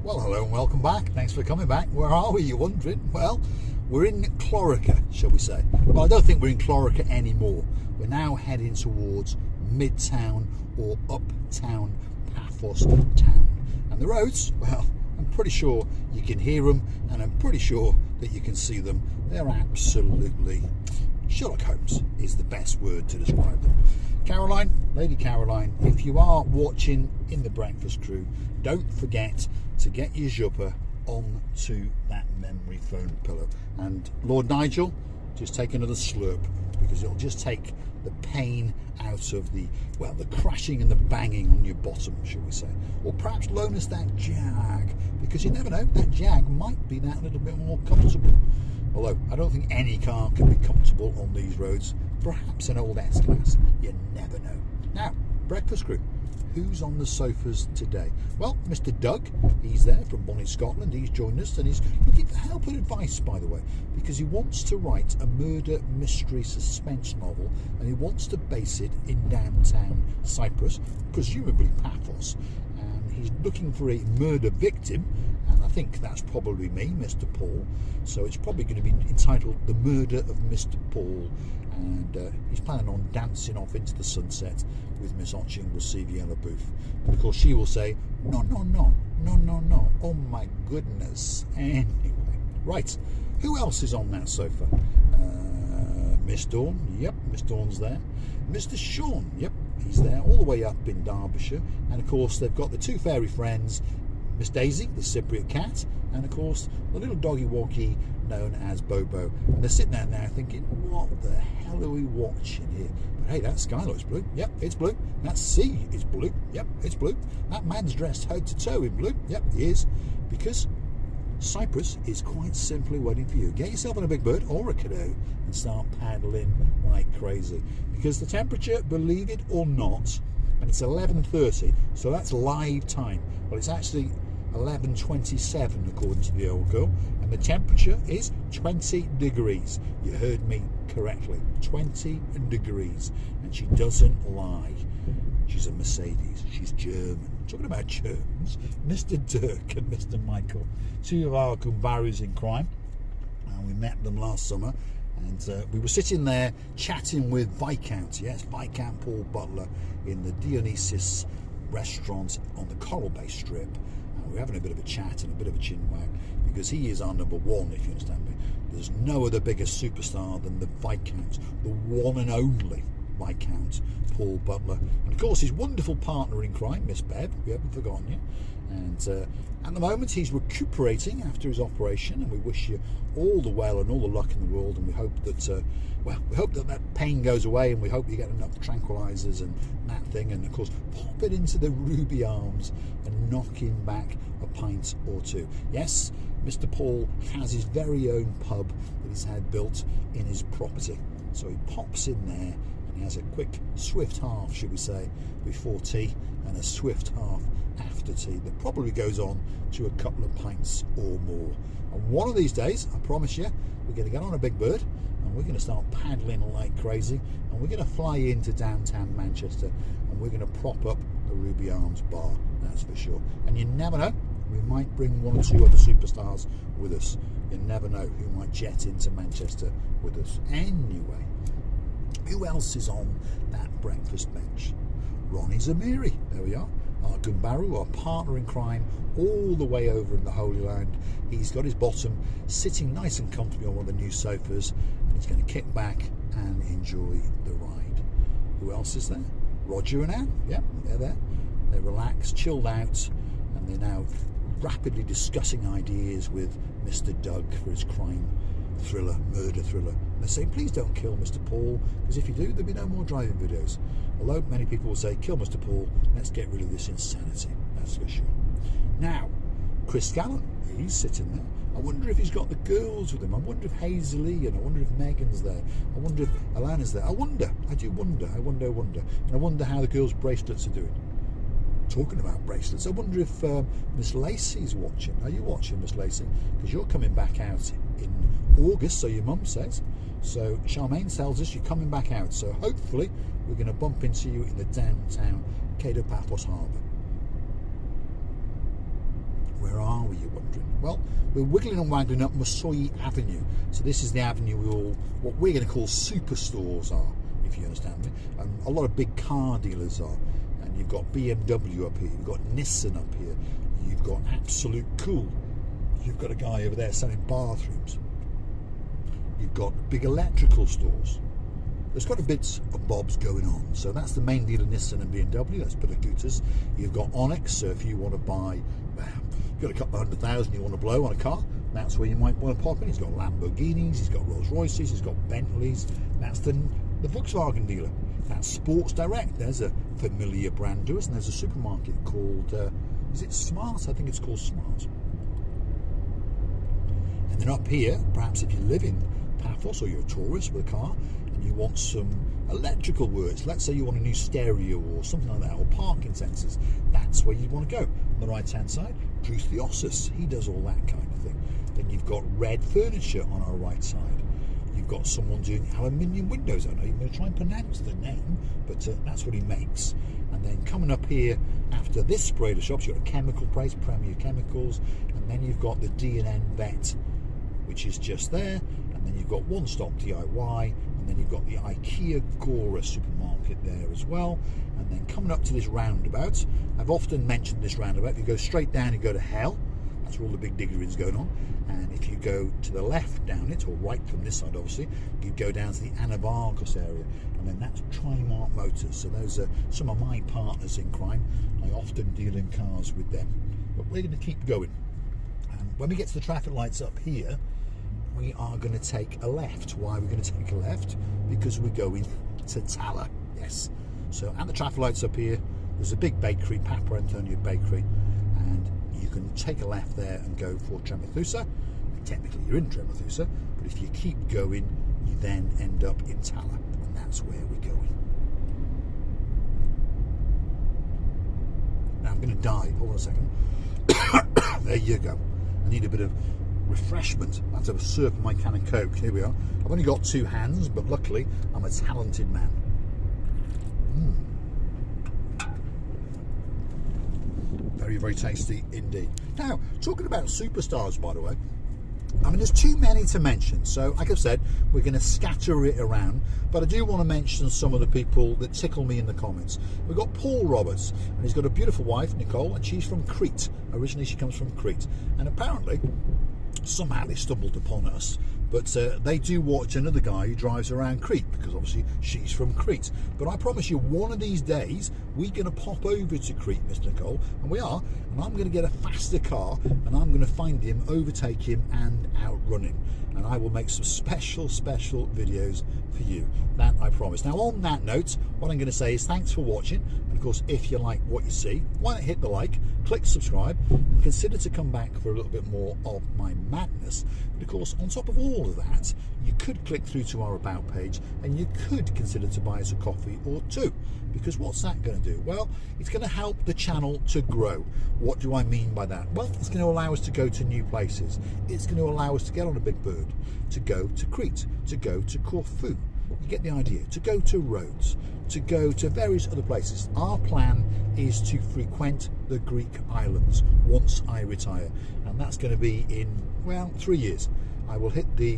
Well, hello and welcome back. Thanks for coming back. Where are we, you're wondering? Well, we're in Clorica, shall we say. Well, I don't think we're in Clorica anymore. We're now heading towards Midtown or Uptown Paphos town. And the roads, well, I'm pretty sure you can hear them, and I'm pretty sure that you can see them. They're absolutely... Sherlock Holmes is the best word to describe them. Caroline, Lady Caroline, if you are watching in the breakfast crew, don't forget to get your zhupper onto that memory foam pillow. And Lord Nigel, just take another slurp, because it'll just take the pain out of the, well, the crashing and the banging on your bottom, shall we say. Or perhaps loan us that Jag, because you never know, that Jag might be that little bit more comfortable. Although I don't think any car can be comfortable on these roads. Perhaps an old S-Class, you never know. Now, breakfast crew, who's on the sofas today? Well, Mr. Doug, he's there from Bonnie, Scotland. He's joined us and he's looking for help and advice, by the way, because he wants to write a murder mystery suspense novel, and he wants to base it in downtown Cyprus, presumably Paphos. And he's looking for a murder victim, and I think that's probably me, Mr. Paul. So it's probably going to be entitled The Murder of Mr. Paul, and he's planning on dancing off into the sunset with Miss Otching Receviella Booth. But of course she will say, no, no, no, no, no, no, oh my goodness. Anyway, right, who else is on that sofa? Miss Dawn, yep, Miss Dawn's there. Mr. Sean, yep, he's there, all the way up in Derbyshire. And of course they've got the two fairy friends, Miss Daisy, the Cypriot cat, and of course the little doggy walkie known as Bobo. And they're sitting there now thinking, what the hell are we watching here? But hey, that sky looks blue. Yep, it's blue. That sea is blue. Yep, it's blue. That man's dressed head to toe in blue. Yep, he is. Because Cyprus is quite simply waiting for you. Get yourself on a big bird or a canoe and start paddling like crazy. Because the temperature, believe it or not, and it's 11:30, so that's live time. Well, it's actually 11:27 according to the old girl, and the temperature is 20 degrees. You heard me correctly, 20 degrees, and she doesn't lie. She's a Mercedes, she's German. Talking about Germans, Mr. Dirk and Mr. Michael, two of our kumbarus in crime, and we met them last summer. And we were sitting there chatting with Viscount, yes, Viscount Paul Butler, in the Dionysus restaurant on the Coral Bay Strip. And we were having a bit of a chat and a bit of a chinwag, because he is our number one, if you understand me. There's no other bigger superstar than the Viscount, the one and only Viscount Paul Butler. And of course his wonderful partner in crime, Miss Bev, we haven't forgotten you. And at the moment he's recuperating after his operation, and we wish you all the well and all the luck in the world, and we hope that we hope that pain goes away, and we hope you get enough tranquilizers and that thing, and of course pop it into the ruby arms and knock him back a pint or two. Yes, Mr. Paul has his very own pub that he's had built in his property, so he pops in there and he has a quick swift half, should we say, before tea, and a swift half after tea that probably goes on to a couple of pints or more. And one of these days, I promise you, we're going to get on a big bird and we're going to start paddling like crazy, and we're going to fly into downtown Manchester, and we're going to prop up the Ruby Arms bar, that's for sure. And you never know, we might bring one or two other superstars with us. You never know who might jet into Manchester with us. Anyway, who else is on that breakfast bench? Ronnie Zamiri, there we are, our Gumbaru, our partner in crime, all the way over in the Holy Land. He's got his bottom sitting nice and comfortably on one of the new sofas, and he's going to kick back and enjoy the ride. Who else is there? Roger and Anne, yeah, they're there. They're relaxed, chilled out, and they're now rapidly discussing ideas with Mr. Doug for his crime thriller, murder thriller. And they say, please don't kill Mr. Paul, because if you do, there'll be no more driving videos. Although many people will say, kill Mr. Paul, let's get rid of this insanity, that's for sure. Now, Chris Gallen, he's sitting there. I wonder if he's got the girls with him. I wonder if Hazel-Lee, and I wonder if Megan's there. I wonder if Alana's there. I do wonder. And I wonder how the girls' bracelets are doing. Talking about bracelets, I wonder if Miss Lacey's watching. Are you watching, Miss Lacey? Because you're coming back out in August, so your mum says. So Charmaine tells us you're coming back out. So hopefully we're going to bump into you in the downtown Paphos Harbour. Where are were you wondering? Well, we're wiggling and waggling up Masoi Avenue. So this is the avenue what we're going to call superstores are, if you understand me. A lot of big car dealers are. And you've got BMW up here, you've got Nissan up here, you've got Absolute Cool, you've got a guy over there selling bathrooms, you've got big electrical stores. There's got a bits of bobs going on. So that's the main dealer, Nissan and BMW. That's Putacutas. You've got Onyx. So if you want to buy, you've got a couple of $100,000 you want to blow on a car, that's where you might want to pop in. He's got Lamborghinis, he's got Rolls Royces, he's got Bentleys. That's the Volkswagen dealer. That's Sports Direct. There's a familiar brand to us, and there's a supermarket called, is it Smart? I think it's called Smart. And then up here, perhaps if you live in Paphos or you're a tourist with a car and you want some electrical works, let's say you want a new stereo or something like that, or parking sensors, that's where you want to go. On the right hand side, Drew Theosis, he does all that kind of thing. Then you've got Red Furniture on our right side. You've got someone doing aluminium windows. I don't know you're going to try and pronounce the name, but that's what he makes. And then coming up here after this spray of shops, you've got a chemical place, Premier Chemicals, and then you've got the D&N Vet, which is just there, and then you've got One Stop DIY, and then you've got the IKEA Gora supermarket there as well. And then coming up to this roundabout, I've often mentioned this roundabout. If you go straight down, you go to hell. That's where all the big diggeries going on. And if you go to the left down it, or right from this side obviously, you go down to the Anavargos area, and then that's Trimark Motors. So those are some of my partners in crime. I often deal in cars with them. But we're going to keep going. And when we get to the traffic lights up here, we are going to take a left. Why are we going to take a left? Because we're going to Tala. Yes. So at the traffic lights up here, there's a big bakery, Papa Antonio Bakery, and you can take a left there and go for Tremathusa. Technically you're in Tremathusa, but if you keep going, you then end up in Tala, and that's where we're going. Now I'm going to dive. Hold on a second. There you go. I need a bit of refreshment. I have to have a slurp of my can of Coke. Here we are. I've only got 2 hands, but luckily I'm a talented man. Very, very tasty indeed. Now, talking about superstars, by the way, I mean, there's too many to mention. So, like I've said, we're going to scatter it around. But I do want to mention some of the people that tickle me in the comments. We've got Paul Roberts, and he's got a beautiful wife, Nicole, and she's from Crete. Originally, she comes from Crete. And apparently, somehow they stumbled upon us. But they do watch another guy who drives around Crete, because obviously she's from Crete. But I promise you, one of these days, we're going to pop over to Crete, Miss Nicole, and we are, and I'm going to get a faster car, and I'm going to find him, overtake him, and outrun him. And I will make some special videos for you. That I promise. Now, on that note, what I'm going to say is thanks for watching. And of course, if you like what you see, why not hit the like, click subscribe, and consider to come back for a little bit more of my madness. But of course, on top of all of that, you could click through to our About page, and you could consider to buy us a coffee or two. Because what's that going to do? Well, it's going to help the channel to grow. What do I mean by that? Well, it's going to allow us to go to new places. It's going to allow us to get on a big bird, to go to Crete, to go to Corfu. You get the idea. To go to Rhodes, to go to various other places. Our plan is to frequent the Greek islands once I retire. And that's going to be in, well, 3 years. I will hit the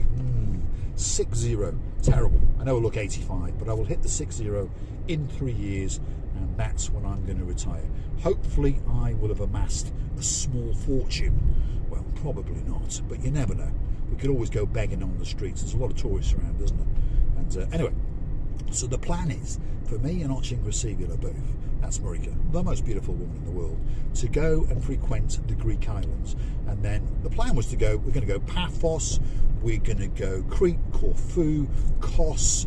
6-0. Terrible. I know I look 85, but I will hit the 6-0 in 3 years, and that's when I'm going to retire. Hopefully I will have amassed a small fortune. Well, probably not, but you never know. We could always go begging on the streets. There's a lot of tourists around, isn't there? And anyway, so the plan is for me and Ochingrasivila both, that's Marika, the most beautiful woman in the world, to go and frequent the Greek islands. And then the plan was to go, we're going to go Paphos, we're going to go Crete, Corfu, Kos,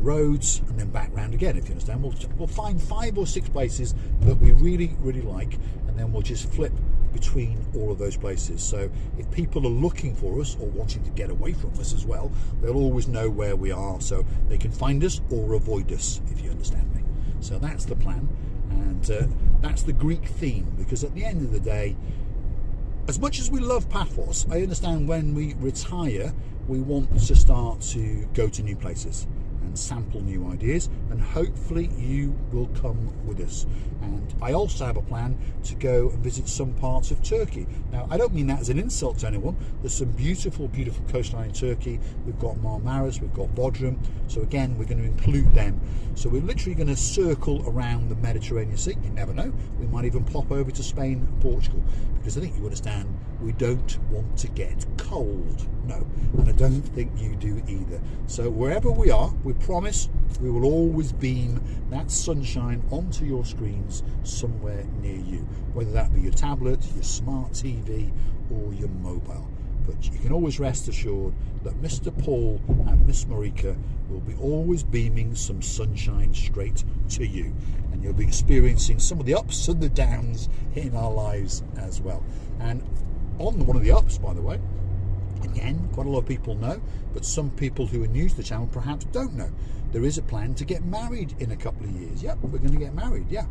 Rhodes, and then back round again, if you understand. We'll find 5 or 6 places that we really like, and then we'll just flip between all of those places. So if people are looking for us or wanting to get away from us as well, they'll always know where we are, so they can find us or avoid us, if you understand me. So that's the plan, and that's the Greek theme, because at the end of the day, as much as we love Paphos, I understand when we retire, we want to start to go to new places. and sample new ideas, and hopefully you will come with us. And I also have a plan to go and visit some parts of Turkey. Now, I don't mean that as an insult to anyone. There's some beautiful coastline in Turkey. We've got Marmaris, we've got Bodrum, so again we're going to include them. So we're literally going to circle around the Mediterranean Sea. You never know, we might even pop over to Spain and Portugal, because I think you understand we don't want to get cold. No, and I don't think you do either. So wherever we are, we promise we will always beam that sunshine onto your screens somewhere near you, whether that be your tablet, your smart TV or your mobile. But you can always rest assured that Mr. Paul and Miss Marika will be always beaming some sunshine straight to you, and you'll be experiencing some of the ups and the downs in our lives as well. And on one of the ups, by the way, again, quite a lot of people know, but some people who are new to the channel perhaps don't know, there is a plan to get married in a couple of years. Yep, we're going to get married, yeah.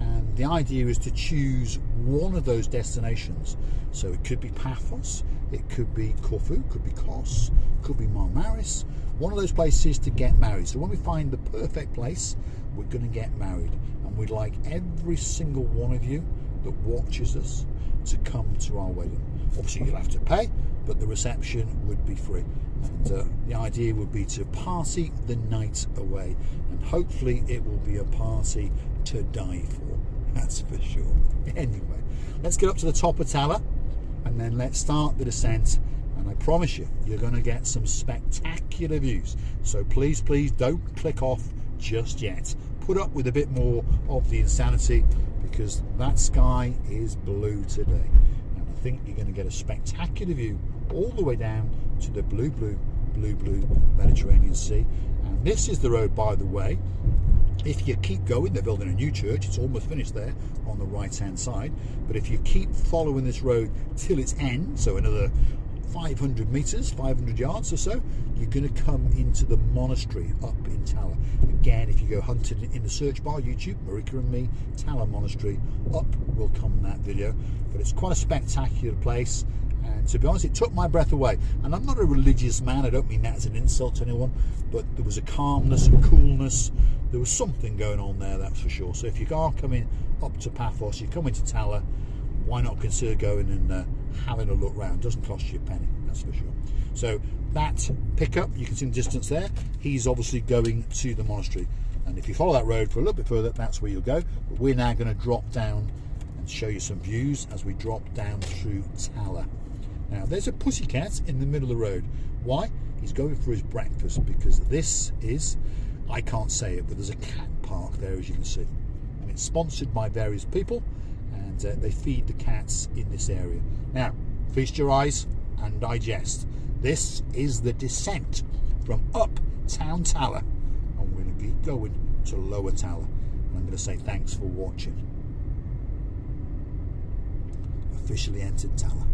And the idea is to choose one of those destinations. So it could be Paphos, it could be Corfu, it could be Kos, it could be Marmaris, one of those places to get married. So when we find the perfect place, we're going to get married. And we'd like every single one of you that watches us to come to our wedding. Obviously you'll have to pay, but the reception would be free. And the idea would be to party the night away, and hopefully it will be a party to die for, that's for sure. Anyway, let's get up to the top of Tala and then let's start the descent, and I promise you, you're going to get some spectacular views. So please don't click off just yet. Put up with a bit more of the insanity, because that sky is blue today. I think you're going to get a spectacular view all the way down to the blue Mediterranean Sea. And this is the road, by the way. If you keep going, they're building a new church, it's almost finished there on the right hand side, but if you keep following this road till its end, so another 500 meters, 500 yards or so, you're going to come into the monastery up in Tala. Again, if you go hunting in the search bar, YouTube, Marika and me, Tala Monastery, up will come that video. But it's quite a spectacular place, and to be honest, it took my breath away. And I'm not a religious man, I don't mean that as an insult to anyone, but there was a calmness and coolness, there was something going on there, that's for sure. So if you are coming up to Paphos, you come into Tala, why not consider going and having a look round? Doesn't cost you a penny, that's for sure. So that pickup, you can see in the distance there, he's obviously going to the monastery. And if you follow that road for a little bit further, that's where you'll go. But we're now going to drop down and show you some views as we drop down through Tala. Now, there's a pussycat in the middle of the road. Why? He's going for his breakfast, because this is, I can't say it, but there's a cat park there, as you can see. And it's sponsored by various people, and they feed the cats in this area. Now, feast your eyes and digest. This is the descent from uptown Tala, and we're going to be going to lower Tala. And I'm going to say thanks for watching. Officially entered Tala.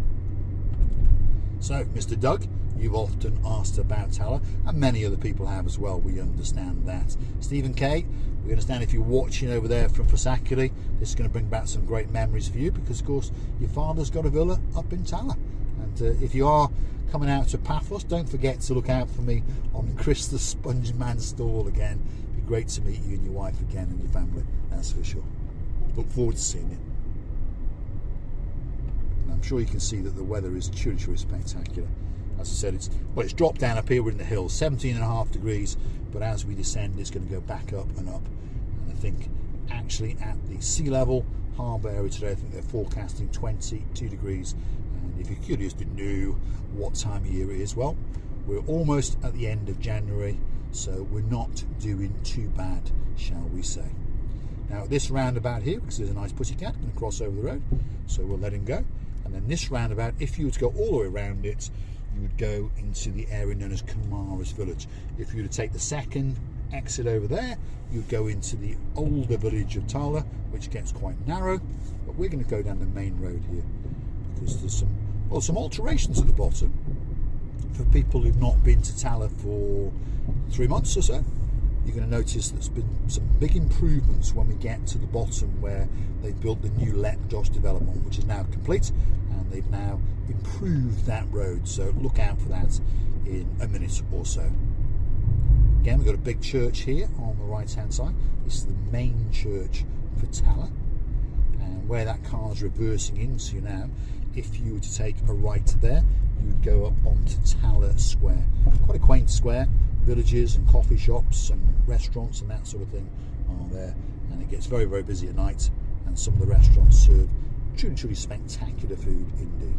So, Mr. Doug, you've often asked about Tala, and many other people have as well, we understand that. Stephen K, we understand if you're watching over there from Fasakiri, this is going to bring back some great memories for you, because of course your father's got a villa up in Tala. And if you are coming out to Paphos, don't forget to look out for me on Chris the Sponge Man stall again. It'd be great to meet you and your wife again and your family, that's for sure. Look forward to seeing you. And I'm sure you can see that the weather is truly spectacular. As I said, it's dropped down up here, we're in the hills, 17.5 degrees, but as we descend it's going to go back up and up. And I think actually at the sea level harbour area today, I think they're forecasting 22 degrees. And if you're curious to know what time of year it is, well, we're almost at the end of January, so we're not doing too bad, shall we say. Now this roundabout here, because there's a nice pussycat going to cross over the road, so we'll let him go. And then this roundabout, if you were to go all the way around it, you would go into the area known as Kamaris village. If you were to take the second exit over there, you'd go into the older village of Tala, which gets quite narrow, but we're going to go down the main road here, because there's some alterations at the bottom for people who've not been to Tala for 3 months or so. You're going to notice there's been some big improvements when we get to the bottom, where they've built the new Letdos development, which is now complete, and they've now improved that road, so look out for that in a minute or so. Again, we've got a big church here on the right hand side. This is the main church for Tala, and where that car's reversing into now, if you were to take a right there, you would go up onto Tala Square. Quite a quaint square, villages and coffee shops and restaurants and that sort of thing are there, and it gets very, very busy at night, and some of the restaurants serve truly, truly spectacular food indeed.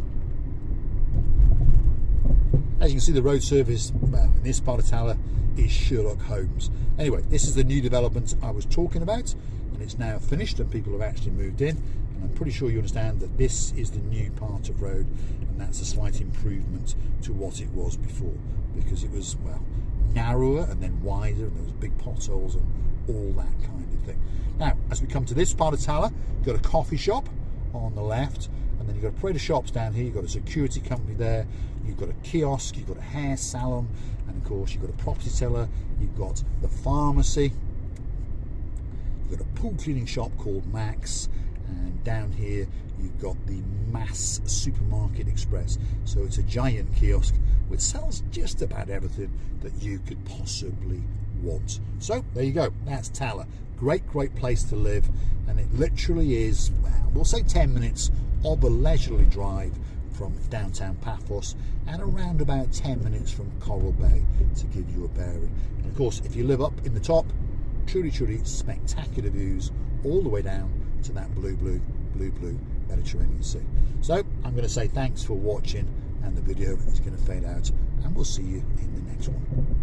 As you can see, the road surface, well, in this part of Tala is Sherlock Holmes. Anyway, this is the new development I was talking about, and it's now finished and people have actually moved in, and I'm pretty sure you understand that this is the new part of road, and that's a slight improvement to what it was before, because it was, well, narrower and then wider, and there was big potholes and all that kind of thing. Now, as we come to this part of Tala, you've got a coffee shop on the left, and then you've got a parade of shops down here. You've got a security company there, you've got a kiosk, you've got a hair salon, and of course you've got a property teller, you've got the pharmacy, you've got a pool cleaning shop called Max, and down here you've got the Mass Supermarket Express. So it's a giant kiosk which sells just about everything that you could possibly want. So there you go, that's Tala. Great, great place to live, and it literally is, well, we'll say 10 minutes of a leisurely drive from downtown Paphos, and around about 10 minutes from Coral Bay, to give you a bearing. And of course, if you live up in the top, truly, truly spectacular views all the way down to that blue Mediterranean Sea. So I'm going to say thanks for watching, and the video is going to fade out, and we'll see you in the next one.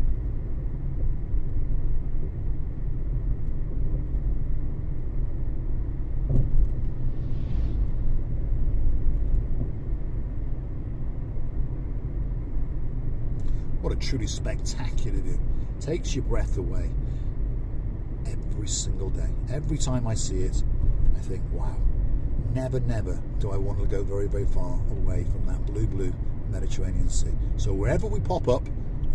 What a truly spectacular view. Takes your breath away every single day. Every time I see it, I think, wow, never, never do I want to go very, very far away from that blue Mediterranean Sea. So wherever we pop up,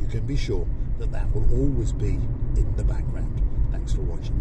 you can be sure that that will always be in the background. Thanks for watching.